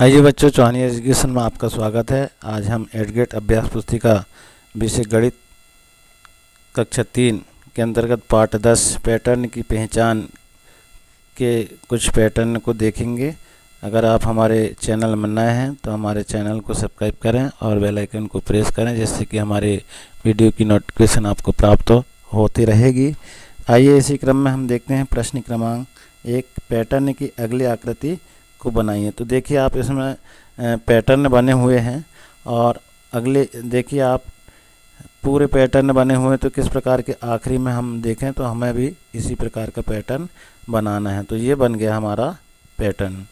आइए बच्चों, चौहानी एजुकेशन में आपका स्वागत है। आज हम एडगेट अभ्यास पुस्तिका विषय गणित कक्षा 3 के अंतर्गत पाठ 10 पैटर्न की पहचान के कुछ पैटर्न को देखेंगे। अगर आप हमारे चैनल में नए हैं तो हमारे चैनल को सब्सक्राइब करें और बेल आइकन को प्रेस करें, जिससे कि हमारे वीडियो की नोटिफिकेशन आपको प्राप्त होती रहेगी। आइए इसी क्रम में हम देखते हैं प्रश्न क्रमांक 1, पैटर्न की अगली आकृति को बनाइए। तो देखिए आप इसमें पैटर्न बने हुए हैं और अगले देखिए आप पूरे पैटर्न बने हुए हैं, तो किस प्रकार के आखिरी में हम देखें तो हमें भी इसी प्रकार का पैटर्न बनाना है। तो ये बन गया हमारा पैटर्न,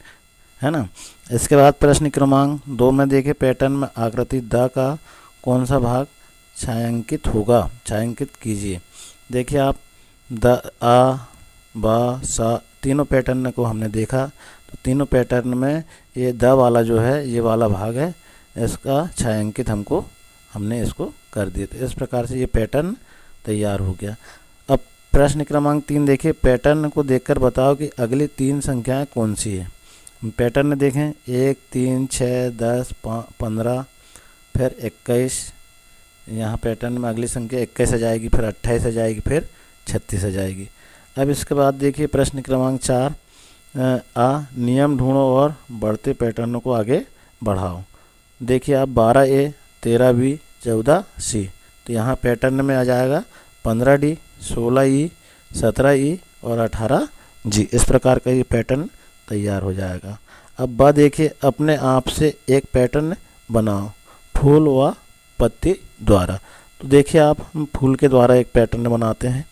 है ना। इसके बाद प्रश्न क्रमांक 2 में देखिए पैटर्न में आकृति द का कौन सा भाग छायांकित होगा, छायांकित कीजिए। देखिए आप द, आ, बा, सा तीनों पैटर्न को हमने देखा, तो तीनों पैटर्न में ये द वाला जो है, ये वाला भाग है, इसका छायांकित हमने इसको कर दिया। तो इस प्रकार से ये पैटर्न तैयार हो गया। अब प्रश्न क्रमांक 3 देखिए, पैटर्न को देखकर बताओ कि अगली 3 संख्याएं कौन सी है। पैटर्न देखें 1, 3, 6, 10, 15, फिर 21। यहाँ पैटर्न में अगली संख्या 21 आ जाएगी, फिर 28 आ जाएगी, फिर 36 आ जाएगी। अब इसके बाद देखिए प्रश्न क्रमांक 4, नियम ढूंढो और बढ़ते पैटर्नों को आगे बढ़ाओ। देखिए आप 12A, 13B, 14C। तो यहाँ पैटर्न में आ जाएगा 15D, 16E, 17E और 18G। इस प्रकार का ये पैटर्न तैयार हो जाएगा। अब बा देखिए, अपने आप से एक पैटर्न बनाओ फूल व पत्ती द्वारा। तो देखिए आप हम फूल के द्वारा एक पैटर्न बनाते हैं।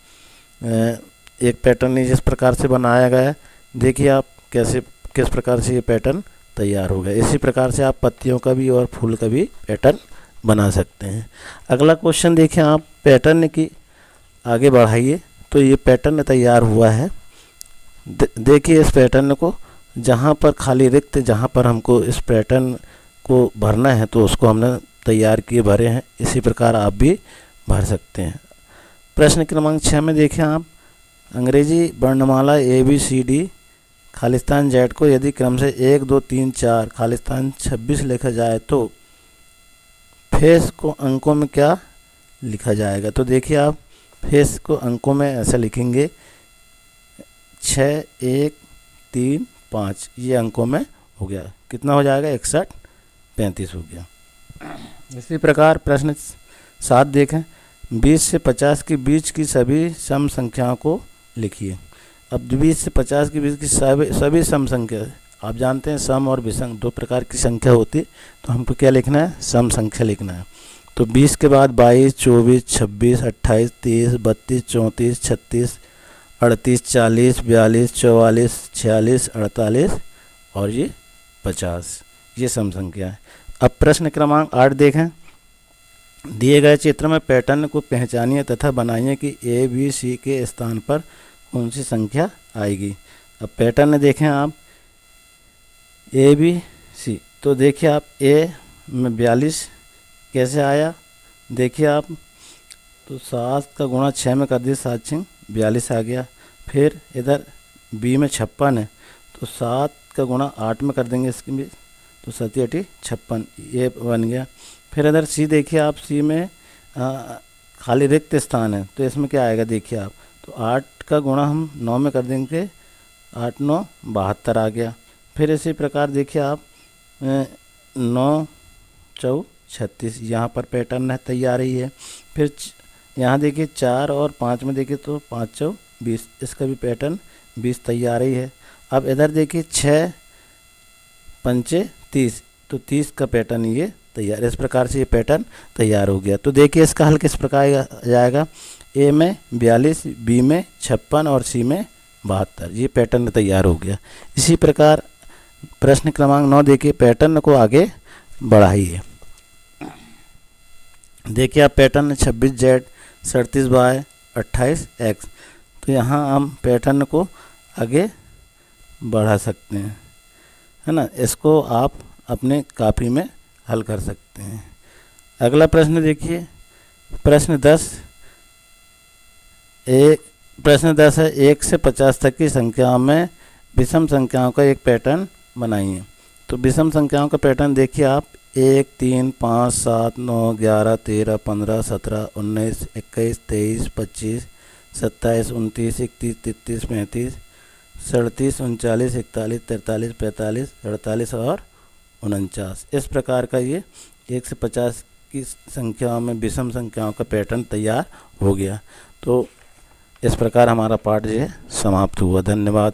एक पैटर्न जिस प्रकार से बनाया गया है, देखिए आप किस प्रकार से ये पैटर्न तैयार हो गया। इसी प्रकार से आप पत्तियों का भी और फूल का भी पैटर्न बना सकते हैं। अगला क्वेश्चन देखिए आप, पैटर्न की आगे बढ़ाइए। तो ये पैटर्न तैयार हुआ है। देखिए इस पैटर्न को, जहाँ पर खाली रिक्त, जहाँ पर हमको इस पैटर्न को भरना है तो उसको हमने तैयार किए भरे हैं। इसी प्रकार आप भी भर सकते हैं। प्रश्न क्रमांक 6 में देखें आप, अंग्रेजी वर्णमाला ABCD खालिस्तान Z को यदि क्रम से 1, 2, 3, 4 खालिस्तान 26 लिखा जाए तो फेस को अंकों में क्या लिखा जाएगा। तो देखिए आप फेस को अंकों में ऐसा लिखेंगे 6, 1, 3, 5। ये अंकों में हो गया, कितना हो जाएगा 61, 35 हो गया। इसी प्रकार प्रश्न 7 देखें, 20 से 50 के बीच की सभी सम संख्याओं को लिखिए। अब 20 से 50 के बीच की सभी सम संख्या, आप जानते हैं सम और विषम 2 प्रकार की संख्या होती है, तो हमको क्या लिखना है, सम संख्या लिखना है। तो 20 के बाद 22, 24, 26, 28, 30, 32, 34, 36, 38, 40, 42, 44, 46, 48 और ये 50, ये सम संख्या है। अब प्रश्न क्रमांक 8 देखें, दिए गए चित्र में पैटर्न को पहचानिए तथा बनाइए कि ABC के स्थान पर कौन सी संख्या आएगी। अब पैटर्न देखें आप ABC। तो देखिए आप A में 42 कैसे आया, देखिए आप तो 7 का गुणा 6 में कर दिए, 7 6 42 आ गया। फिर इधर B में 56 है, तो 7 का गुणा 8 में कर देंगे इसकी भी, तो 7 8 56, ये बन गया। फिर इधर C देखिए आप, C में खाली रिक्त स्थान है, तो इसमें क्या आएगा देखिए आप, तो 8 का गुणा हम 9 में कर देंगे, 8 9 72 आ गया। फिर इसी प्रकार देखिए आप 9 4 36, यहाँ पर पैटर्न है तैयार ही है। फिर यहाँ देखिए 4 और 5 में देखिए तो 5 4 20, इसका भी पैटर्न 20 तैयार ही है। अब इधर देखिए 6 5 30, तो 30 का पैटर्न ये तैयार। इस प्रकार से ये पैटर्न तैयार हो गया। तो देखिए इसका हल किस प्रकार जाएगा, A में 42, B में 56 और C में 72, ये पैटर्न तैयार हो गया। इसी प्रकार प्रश्न क्रमांक 9 देखिए, पैटर्न को आगे बढ़ाइए। देखिए आप पैटर्न 26Z, 37Y, 28X। तो यहाँ हम पैटर्न को आगे बढ़ा सकते हैं, है ना। इसको आप अपने कॉपी में हल कर सकते हैं। अगला प्रश्न देखिए, प्रश्न 10 है 1 से 50 तक की संख्याओं में विषम संख्याओं का एक पैटर्न बनाइए। तो विषम संख्याओं का पैटर्न देखिए आप, 1, 3, 5, 7, 9, 11, 13, 15, 17, 19, 21, 23, 25, 27, 29, 31, 33, 35, 37, 39, 41, 43, 45, 48 और 49। इस प्रकार का ये 1 से 50 की संख्याओं में विषम संख्याओं का पैटर्न तैयार हो गया। तो इस प्रकार हमारा पाठ जो है समाप्त हुआ। धन्यवाद।